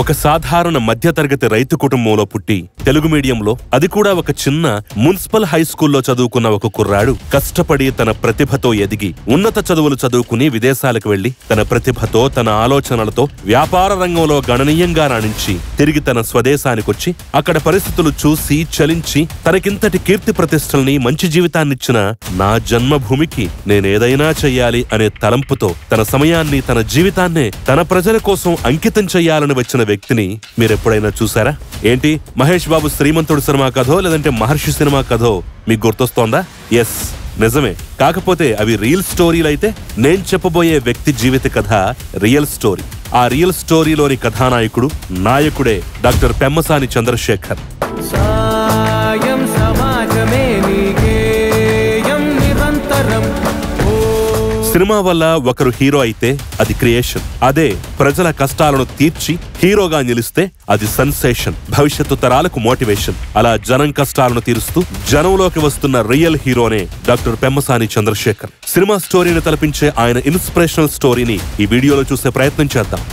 ఒక సాధారణ మధ్యతరగతి రైతు కుటుంబంలో పుట్టి తెలుగు మీడియంలో, అది కూడా ఒక చిన్న మున్సిపల్ హై స్కూల్లో చదువుకున్న ఒక కుర్రాడు కష్టపడి తన ప్రతిభతో ఎదిగి ఉన్నత చదువులు చదువుకుని విదేశాలకు వెళ్లి తన ప్రతిభతో, తన ఆలోచనలతో వ్యాపార రంగంలో గణనీయంగా రాణించి తిరిగి తన స్వదేశానికొచ్చి అక్కడ పరిస్థితులు చూసి చలించి తనకింతటి కీర్తి ప్రతిష్టల్ని, మంచి జీవితాన్నిచ్చిన నా జన్మభూమికి నేనేదైనా చెయ్యాలి అనే తలంపుతో తన సమయాన్ని, తన జీవితాన్నే తన ప్రజల కోసం అంకితం చెయ్యాలని వచ్చిన వ్యక్తిని మీరెప్పుడైనా చూసారా? ఏంటి మహేష్ బాబు శ్రీమంతుడు సినిమా కథో లేదంటే మహర్షి సినిమా కథో మీకు గుర్తొస్తోందా? ఎస్, నిజమే. కాకపోతే అవి రియల్ స్టోరీలైతే నేను చెప్పబోయే వ్యక్తి జీవిత కథ రియల్ స్టోరీ. ఆ రియల్ స్టోరీలోని కథానాయకుడు, నాయకుడే డాక్టర్ పెమ్మసాని చంద్రశేఖర్. సినిమా వల్ల ఒకరు హీరో అయితే అది క్రియేషన్. అదే ప్రజల కష్టాలను తీర్చి హీరోగా నిలిస్తే అది సెన్సేషన్, భవిష్యత్తు తరాలకు మోటివేషన్. అలా జనం కష్టాలను తీరుస్తూ జనంలోకి వస్తున్న రియల్ హీరోనే డాక్టర్ పెమ్మసాని చంద్రశేఖర్. సినిమా స్టోరీని తలపించే ఆయన ఇన్స్పిరేషనల్ స్టోరీని ఈ వీడియోలో చూసే ప్రయత్నం చేద్దాం.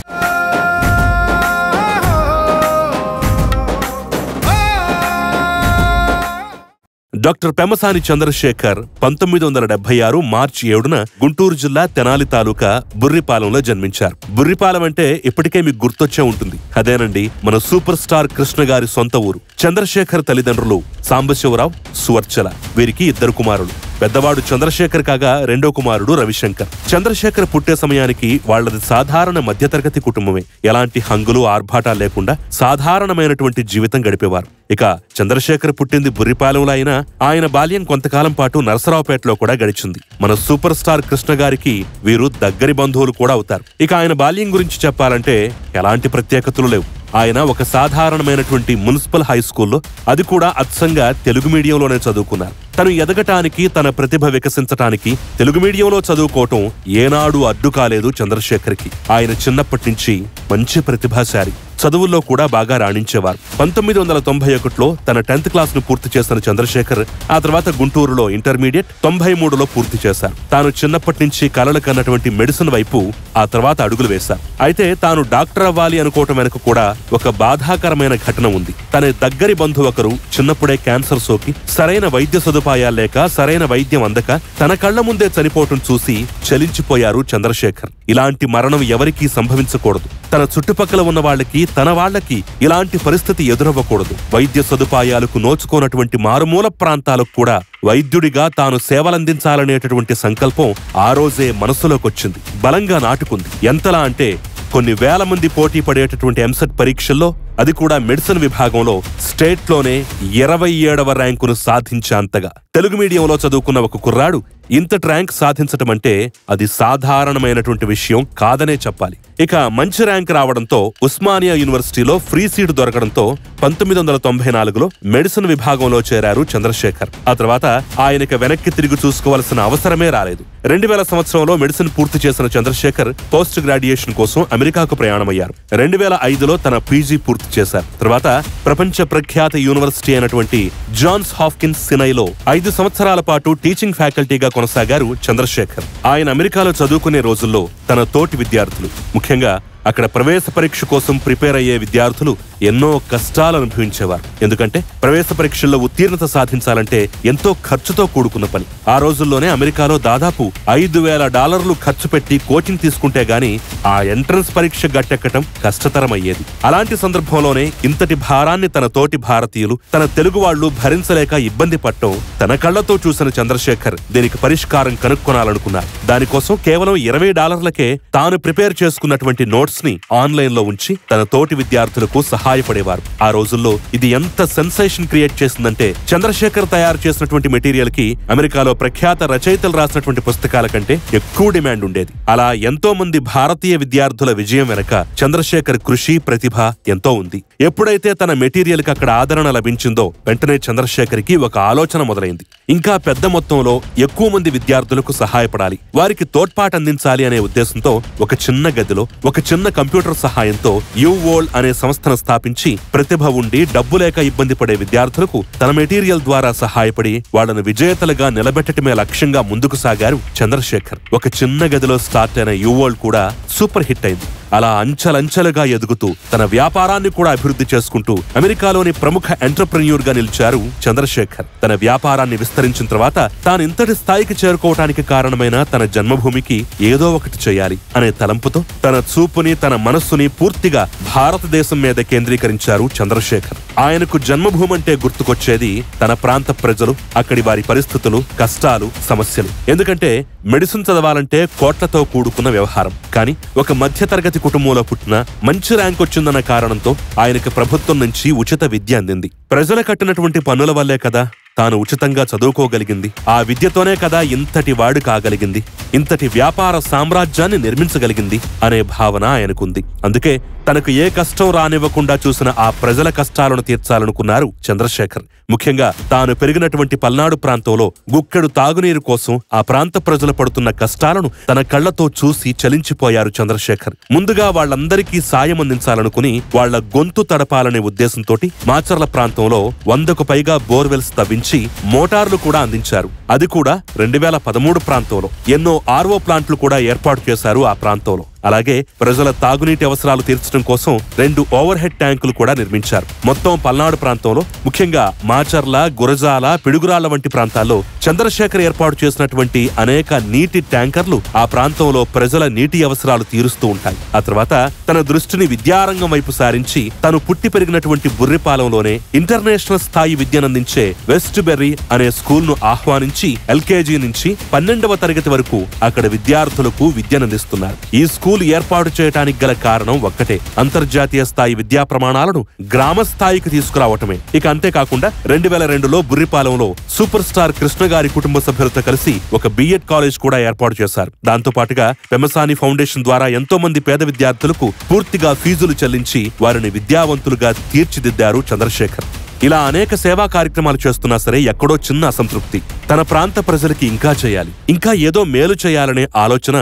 డాక్టర్ పెమ్మసాని చంద్రశేఖర్ 1976 మార్చి 7న గుంటూరు జిల్లా తెనాలి తాలూకా బుర్రిపాలెంలో జన్మించారు. బుర్రిపాలెం అంటే ఇప్పటికే మీకు గుర్తొచ్చే ఉంటుంది. అదేనండి మన సూపర్ స్టార్ కృష్ణ గారి సొంత ఊరు. చంద్రశేఖర్ తల్లిదండ్రులు సాంబశివరావు, సువర్చల. వీరికి 2 కుమారులు. పెద్దవాడు చంద్రశేఖర్ కాగా రెండో కుమారుడు రవిశంకర్. చంద్రశేఖర్ పుట్టే సమయానికి వాళ్లది సాధారణ మధ్యతరగతి కుటుంబమే. ఎలాంటి హంగులు, ఆర్భాటాలు లేకుండా సాధారణమైనటువంటి జీవితం గడిపేవారు. ఇక చంద్రశేఖర్ పుట్టింది బుర్రిపాలెంలో అయినా ఆయన బాల్యం కొంతకాలం పాటు నరసరావుపేటలో కూడా గడిచింది. మన సూపర్ స్టార్ కృష్ణ గారికి వీరు దగ్గరి బంధువులు కూడా అవుతారు. ఇక ఆయన బాల్యం గురించి చెప్పాలంటే ఎలాంటి ప్రత్యేకతలు లేవు. ఆయన ఒక సాధారణమైనటువంటి మున్సిపల్ హై స్కూల్లో, అది కూడా అచ్చంగా తెలుగు మీడియంలోనే చదువుకున్నారు. తను ఎదగటానికి, తన ప్రతిభ వికసించటానికి తెలుగు మీడియంలో చదువుకోవటం ఏనాడు అడ్డు కాలేదు చంద్రశేఖర్కి. ఆయన చిన్నప్పటి నుంచి మంచి ప్రతిభాశాలి, చదువుల్లో కూడా బాగా రాణించేవారు. 1991లో తన 10th క్లాస్ ను పూర్తి చేసిన చంద్రశేఖర్ ఆ తర్వాత గుంటూరులో ఇంటర్మీడియట్ 93లో పూర్తి చేశారు. తాను చిన్నప్పటి నుంచి కలలు కన్నటువంటి మెడిసిన్ వైపు ఆ తర్వాత అడుగులు వేశారు. అయితే తాను డాక్టర్ అవ్వాలి అనుకోవటం వెనక కూడా ఒక బాధాకరమైన ఘటన ఉంది. తన దగ్గరి బంధువు ఒకరు చిన్నప్పుడే క్యాన్సర్ సోకి సరైన వైద్య సదుపాయాలు లేక, సరైన వైద్యం అందక తన కళ్ల ముందే చనిపోవటం చూసి చలించిపోయారు చంద్రశేఖర్. ఇలాంటి మరణం ఎవరికీ సంభవించకూడదు. తన చుట్టుపక్కల ఉన్న వాళ్ళకి, తన వాళ్లకి ఇలాంటి పరిస్థితి ఎదురవ్వకూడదు. వైద్య సదుపాయాలకు నోచుకోనటువంటి మారుమూల ప్రాంతాలకు కూడా వైద్యుడిగా తాను సేవలందించాలనేటటువంటి సంకల్పం ఆ రోజే మనసులోకొచ్చింది, బలంగా నాటుకుంది. ఎంతలా అంటే కొన్ని వేల మంది పోటీ పడేటటువంటి ఎంసెట్ పరీక్షల్లో, అది కూడా మెడిసిన్ విభాగంలో స్టేట్లోనే 27వ ర్యాంకును సాధించేంతగా. తెలుగు మీడియంలో చదువుకున్న ఒక కుర్రాడు ఇంతటి ర్యాంక్ సాధించటం అంటే అది సాధారణమైనటువంటి విషయం కాదనే చెప్పాలి. ఇక మంచి ర్యాంక్ రావడంతో ఉస్మానియా యూనివర్సిటీలో ఫ్రీ సీట్ దొరకడంతో 1994లో మెడిసిన్ విభాగంలో చేరారు చంద్రశేఖర్. ఆ తర్వాత ఆయనకి వెనక్కి తిరిగి చూసుకోవాల్సిన అవసరమే రాలేదు. 2000 సంవత్సరంలో మెడిసిన్ పూర్తి చేసిన చంద్రశేఖర్ పోస్ట్ గ్రాడ్యుయేషన్ కోసం అమెరికాకు ప్రయాణమయ్యారు. 2005లో తన పీజీ పూర్తి చేశారు. తర్వాత ప్రపంచ ప్రఖ్యాత యూనివర్సిటీ అయినటువంటి జాన్స్ హాప్కిన్స్ సినైలో 5 సంవత్సరాల పాటు టీచింగ్ ఫ్యాకల్టీగా కొనసాగారు చంద్రశేఖర్. ఆయన అమెరికాలో చదువుకునే రోజుల్లో తన తోటి విద్యార్థులు, ముఖ్యంగా అక్కడ ప్రవేశ పరీక్ష కోసం ప్రిపేర్ అయ్యే విద్యార్థులు ఎన్నో కష్టాలు అనుభవించేవారు. ఎందుకంటే ప్రవేశ పరీక్షల్లో ఉత్తీర్ణత సాధించాలంటే ఎంతో ఖర్చుతో కూడుకున్న పని. ఆ రోజుల్లోనే అమెరికాలో దాదాపు $5,000 ఖర్చు పెట్టి కోచింగ్ తీసుకుంటే గాని ఆ ఎంట్రన్స్ పరీక్ష గట్టెక్కటం కష్టతరమయ్యేది. అలాంటి సందర్భంలోనే ఇంతటి భారాన్ని తన తోటి భారతీయులు, తన తెలుగు వాళ్లు భరించలేక ఇబ్బంది పడటం తన కళ్లతో చూసిన చంద్రశేఖర్ దీనికి పరిష్కారం కనుక్కొనాలనుకున్నారు. దానికోసం కేవలం $20కే తాను ప్రిపేర్ చేసుకున్నటువంటి నోట్స్ ని ఆన్లైన్ లో ఉంచి తన తోటి విద్యార్థులకు సహాయపడేవారు. ఆ రోజుల్లో ఇది ఎంత సెన్సేషన్ క్రియేట్ చేసిందంటే చంద్రశేఖర్ తయారు చేసినటువంటి మెటీరియల్ కి అమెరికాలో ప్రఖ్యాత రచయితలు రాసినటువంటి పుస్తకాల కంటే ఎక్కువ డిమాండ్ ఉండేది. అలా ఎంతో మంది భారతీయ విద్యార్థుల విజయం వెనక చంద్రశేఖర్ కృషి, ప్రతిభ ఎంతో ఉంది. ఎప్పుడైతే తన మెటీరియల్ కి అక్కడ ఆదరణ లభించిందో వెంటనే చంద్రశేఖర్ కి ఒక ఆలోచన మొదలైంది. ఇంకా పెద్ద మొత్తంలో ఎక్కువ మంది విద్యార్థులకు సహాయపడాలి, వారికి తోడ్పాటు అందించాలి అనే ఉద్దేశంతో ఒక చిన్న గదిలో, ఒక చిన్న కంప్యూటర్ సహాయంతో యువోల్డ్ అనే సంస్థను స్థాపించి ప్రతిభ ఉండి డబ్బు లేక ఇబ్బంది పడే విద్యార్థులకు తన మెటీరియల్ ద్వారా సహాయపడి వాళ్లను విజేతలుగా నిలబెట్టడమే లక్ష్యంగా ముందుకు సాగారు చంద్రశేఖర్. ఒక చిన్న గదిలో స్టార్ట్ అయిన యువోల్డ్ కూడా సూపర్ హిట్ అయింది. అలా అంచెలంచెలుగా ఎదుగుతూ తన వ్యాపారాన్ని కూడా అభివృద్ధి చేసుకుంటూ అమెరికాలోని ప్రముఖ ఎంటర్‌ప్రెన్యూర్ గా నిలిచారు చంద్రశేఖర్. తన వ్యాపారాన్ని విస్తరించిన తర్వాత తాను ఇంతటి స్థాయికి చేరుకోవడానికి కారణమైన తన జన్మభూమికి ఏదో ఒకటి చేయాలి అనే తలంపుతో తన చూపుని తన మనస్సుని పూర్తిగా భారతదేశం మీద కేంద్రీకరించారు చంద్రశేఖర్. ఆయనకు జన్మభూమి అంటే గుర్తుకొచ్చేది తన ప్రాంత ప్రజలు, అక్కడి వారి పరిస్థితులు, కష్టాలు, సమస్యలు. ఎందుకంటే మెడిసిన్ చదవాలంటే కోట్లతో కూడుకున్న వ్యవహారం. కానీ ఒక మధ్యతరగతి కుటుంబంలో పుట్టిన మంచి ర్యాంక్ వచ్చిందన్న కారణంతో ఆయనకు ప్రభుత్వం నుంచి ఉచిత విద్య అందింది. ప్రజలు కట్టినటువంటి పన్నుల వల్లే కదా తాను ఉచితంగా చదువుకోగలిగింది. ఆ విద్యతోనే కదా ఇంతటి వాడు కాగలిగింది, ఇంతటి వ్యాపార సామ్రాజ్యాన్ని నిర్మించగలిగింది అనే భావన ఆయనకుంది. అందుకే తనకు ఏ కష్టం రానివ్వకుండా చూసిన ఆ ప్రజల కష్టాలను తీర్చాలనుకున్నారు చంద్రశేఖర్. ముఖ్యంగా తాను పెరిగినటువంటి పల్నాడు ప్రాంతంలో గుక్కెడు తాగునీరు కోసం ఆ ప్రాంత ప్రజలు పడుతున్న కష్టాలను తన కళ్లతో చూసి చలించిపోయారు చంద్రశేఖర్. ముందుగా వాళ్లందరికీ సాయం అందించాలనుకుని వాళ్ల గొంతు తడపాలనే ఉద్దేశంతో మాచర్ల ప్రాంతంలో 100కు పైగా బోర్వెల్స్ తవ్వించి మోటార్లు కూడా అందించారు. అది కూడా 2013 ప్రాంతంలో. ఎన్నో ఆర్ఓ ప్లాంట్లు కూడా ఏర్పాటు చేశారు ఆ ప్రాంతంలో. అలాగే ప్రజల తాగునీటి అవసరాలు తీర్చడం కోసం 2 ఓవర్ హెడ్ ట్యాంకులు కూడా నిర్మించారు. మొత్తం పల్నాడు ప్రాంతంలో ముఖ్యంగా మాచర్ల, గురజాల, పిడుగురాళ్ల వంటి ప్రాంతాల్లో చంద్రశేఖర్ ఏర్పాటు చేసినటువంటి అనేక నీటి ట్యాంకర్లు ఆ ప్రాంతంలో ప్రజల నీటి అవసరాలు తీరుస్తూ ఉంటాయి. ఆ తర్వాత తన దృష్టిని విద్యారంగం వైపు సారించి తను పుట్టి పెరిగినటువంటి బుర్రిపాలెంలోనే ఇంటర్నేషనల్ స్థాయి విద్యనందించే వెస్ట్ బెర్రీ అనే స్కూల్ ను ఆహ్వానించి ఎల్కేజీ నుంచి 12వ తరగతి వరకు అక్కడ విద్యార్థులకు విద్యనందిస్తున్నారు. ఈ స్కూల్ ఏర్పాటు చేయడానికి గల కారణం ఒక్కటే, అంతర్జాతీయ స్థాయి విద్యా ప్రమాణాలను గ్రామ స్థాయికి తీసుకురావటమే. ఇక అంతేకాకుండా 2002లో బుర్రిపాలెంలో సూపర్ స్టార్ కృష్ణ గారి కుటుంబ సభ్యులతో కలిసి ఒక బిఎడ్ కాలేజ్ కూడా ఏర్పాటు చేశారు. దాంతో పాటుగా పెమ్మసాని ఫౌండేషన్ ద్వారా ఎంతో మంది పేద విద్యార్థులకు పూర్తిగా ఫీజులు చెల్లించి వారిని విద్యావంతులుగా తీర్చిదిద్దారు చంద్రశేఖర్. ఇలా అనేక సేవా కార్యక్రమాలు చేస్తున్నా సరే ఎక్కడో చిన్న అసంతృప్తి. తన ప్రాంత ప్రజలకి ఇంకా చేయాలి, ఇంకా ఏదో మేలు చేయాలనే ఆలోచన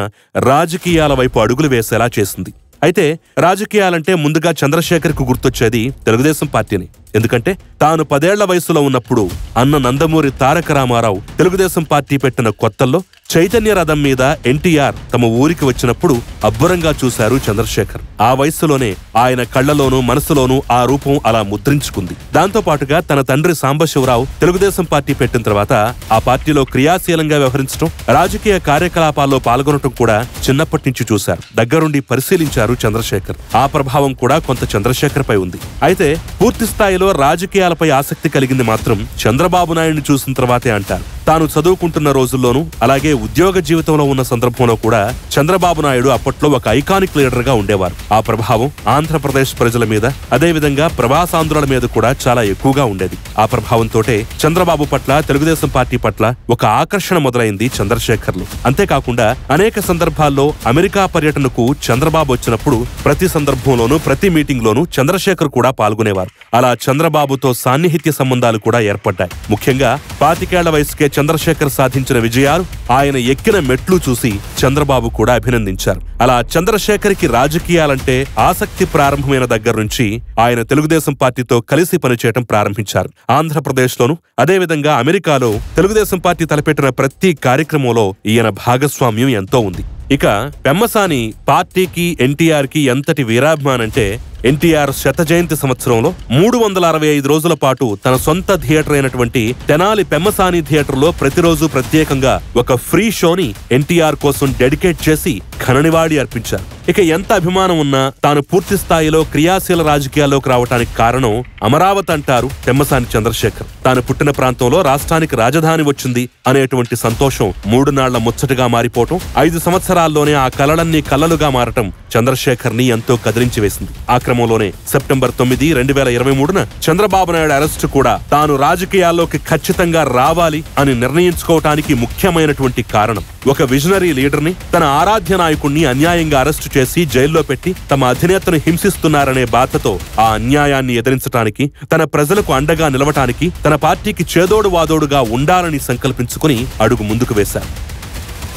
రాజకీయాల వైపు అడుగులు వేసేలా చేసింది. అయితే రాజకీయాలంటే ముందుగా చంద్రశేఖర్ కు గుర్తొచ్చేది తెలుగుదేశం పార్టీని. ఎందుకంటే తాను 10 ఏళ్ల వయసులో ఉన్నప్పుడు అన్న నందమూరి తారక రామారావు తెలుగుదేశం పార్టీ పెట్టిన కొత్తల్లో చైతన్య రథం మీద ఎన్టీఆర్ తమ ఊరికి వచ్చినప్పుడు అబ్బురంగా చూశారు చంద్రశేఖర్. ఆ వయస్సులోనే ఆయన కళ్లలోనూ మనసులోనూ ఆ రూపం అలా ముద్రించుకుంది. దాంతో పాటుగా తన తండ్రి సాంబశివరావు తెలుగుదేశం పార్టీ పెట్టిన తర్వాత ఆ పార్టీలో క్రియాశీలంగా వ్యవహరించడం, రాజకీయ కార్యకలాపాల్లో పాల్గొనడం కూడా చిన్నప్పటి నుంచి చూశారు. దగ్గరుండి పరిశీలించారు చంద్రశేఖర్. ఆ ప్రభావం కూడా కొంత చంద్రశేఖర్ పై ఉంది. అయితే పూర్తి స్థాయిలో రాజకీయాలపై ఆసక్తి కలిగింది మాత్రం చంద్రబాబు నాయుడిని చూసిన తర్వాతే అంటారు. తాను చదువుకుంటున్న రోజుల్లోనూ అలాగే ఉద్యోగ జీవితంలో ఉన్న సందర్భంలో కూడా చంద్రబాబు నాయుడు అప్పట్లో ఒక ఐకానిక్ లీడర్ గా ఉండేవారు. ఆ ప్రభావం ఆంధ్రప్రదేశ్ ప్రజల మీద, అదేవిధంగా ప్రవాసాంధ్రుల మీద కూడా చాలా ఎక్కువగా ఉండేది. ఆ ప్రభావంతోటే చంద్రబాబు పట్ల, తెలుగుదేశం పార్టీ పట్ల ఒక ఆకర్షణ మొదలైంది చంద్రశేఖర్లు. అంతేకాకుండా అనేక సందర్భాల్లో అమెరికా పర్యటనకు చంద్రబాబు వచ్చినప్పుడు ప్రతి సందర్భంలోనూ, ప్రతి మీటింగ్ లోనూ చంద్రశేఖర్ కూడా పాల్గొనేవారు. అలా చంద్రబాబుతో సాన్నిహిత్య సంబంధాలు కూడా ఏర్పడ్డాయి. ముఖ్యంగా 25 ఏళ్ల వయసుకే చంద్రశేఖర్ సాధించిన విజయాలు, ఆయన ఎక్కిన మెట్లు చూసి చంద్రబాబు కూడా అభినందించారు. అలా చంద్రశేఖర్ కి రాజకీయాలంటే ఆసక్తి ప్రారంభమైన దగ్గర నుంచి ఆయన తెలుగుదేశం పార్టీతో కలిసి పనిచేయడం ప్రారంభించారు. ఆంధ్రప్రదేశ్ లోను, అదేవిధంగా అమెరికాలో తెలుగుదేశం పార్టీ తలపెట్టిన ప్రతి కార్యక్రమంలో ఈయన భాగస్వామ్యం ఎంతో ఉంది. ఇక పెమ్మసాని పార్టీకి, ఎన్టీఆర్ కి ఎంతటి వీరాభిమానంటే ఎన్టీఆర్ 100వ జయంతి సంవత్సరంలో 365 రోజుల పాటు తన సొంత థియేటర్ అయినటువంటి తెనాలి పెమ్మసాని థియేటర్లో ప్రతిరోజు ప్రత్యేకంగా ఒక ఫ్రీ షోని ఎన్టీఆర్ కోసం డెడికేట్ చేసి ఘననివాళి అర్పించారు. ఇక ఎంత అభిమానం ఉన్నా తాను పూర్తి స్థాయిలో క్రియాశీల రాజకీయాల్లోకి రావడానికి కారణం అమరావతి అంటారు పెమ్మసాని చంద్రశేఖర్. తాను పుట్టిన ప్రాంతంలో రాష్ట్రానికి రాజధాని వచ్చింది అనేటువంటి సంతోషం 3 నాళ్ల ముచ్చటగా మారిపోవటం, 5 సంవత్సరాల్లోనే ఆ కలలన్నీ కలలుగా మారటం చంద్రశేఖర్ ని ఎంతో కదిలించి వేసింది. ఆ క్రమంలోనే సెప్టెంబర్ 9, 2023న చంద్రబాబు నాయుడు అరెస్టు కూడా తాను రాజకీయాల్లోకి ఖచ్చితంగా రావాలి అని నిర్ణయించుకోవటానికి ముఖ్యమైనటువంటి కారణం. ఒక విజనరీ లీడర్ ని, తన ఆరాధ్య నాయకుణ్ణి అన్యాయంగా అరెస్టు చేసి జైల్లో పెట్టి తమ అధినేతను హింసిస్తున్నారనే బాధతో ఆ అన్యాయాన్ని ఎదిరించడానికి, తన ప్రజలకు అండగా నిలవటానికి, తన పార్టీకి చేదోడు వాదోడుగా ఉండాలని సంకల్పించుకుని అడుగు ముందుకు వేశారు.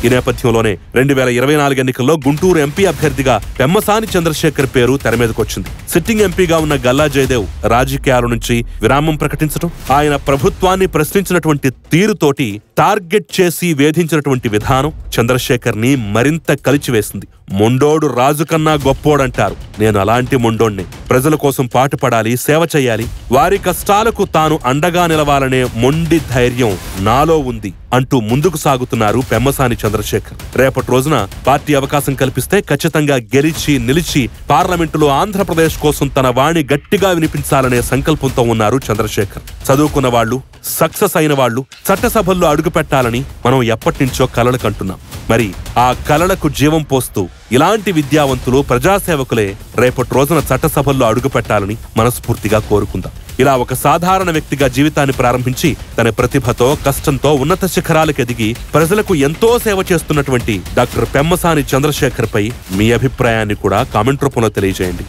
ఈ నేపథ్యంలోనే 2024 ఎన్నికల్లో గుంటూరు ఎంపీ అభ్యర్థిగా పెమ్మసాని చంద్రశేఖర్ పేరు తెరమీదకొచ్చింది. సిట్టింగ్ ఎంపీగా ఉన్న గల్లా జయదేవ్ రాజకీయాల నుంచి విరామం ప్రకటించడం, ఆయన ప్రభుత్వాన్ని ప్రశ్నించినటువంటి తీరుతోటి టార్గెట్ చేసి వేధించినటువంటి విధానం చంద్రశేఖర్ ని మరింత కలిచివేసింది. మొండోడు రాజు కన్నా గొప్పోడంటారు. నేను అలాంటి మొండోణ్ణి. ప్రజల కోసం పాటుపడాలి, సేవ చేయాలి, వారి కష్టాలకు తాను అండగా నిలవాలనే మొండి ధైర్యం నాలో ఉంది అంటూ ముందుకు సాగుతున్నారు పెమ్మసాని చంద్రశేఖర్. రేపటి రోజున పార్టీ అవకాశం కల్పిస్తే ఖచ్చితంగా గెలిచి నిలిచి పార్లమెంటులో ఆంధ్రప్రదేశ్ కోసం తన వాణి గట్టిగా వినిపించాలనే సంకల్పంతో ఉన్నారు చంద్రశేఖర్. చదువుకున్న వాళ్లు, సక్సెస్ అయిన వాళ్లు చట్టసభల్లో అడుగు పెట్టాలని మనం ఎప్పటినుంచో కలలు కంటున్నాం. మరి ఆ కలలకు జీవం పోస్తూ ఇలాంటి విద్యావంతులు, ప్రజాసేవకులే రేపటి రోజున చట్టసభల్లో అడుగు పెట్టాలని మనస్ఫూర్తిగా కోరుకుందాం. ఇలా ఒక సాధారణ వ్యక్తిగా జీవితాన్ని ప్రారంభించి తన ప్రతిభతో, కష్టంతో ఉన్నత శిఖరాలకు ఎదిగి ప్రజలకు ఎంతో సేవ చేస్తున్నటువంటి డాక్టర్ పెమ్మసాని చంద్రశేఖర్ పై మీ అభిప్రాయాన్ని కూడా కామెంట్ రూపంలో తెలియజేయండి.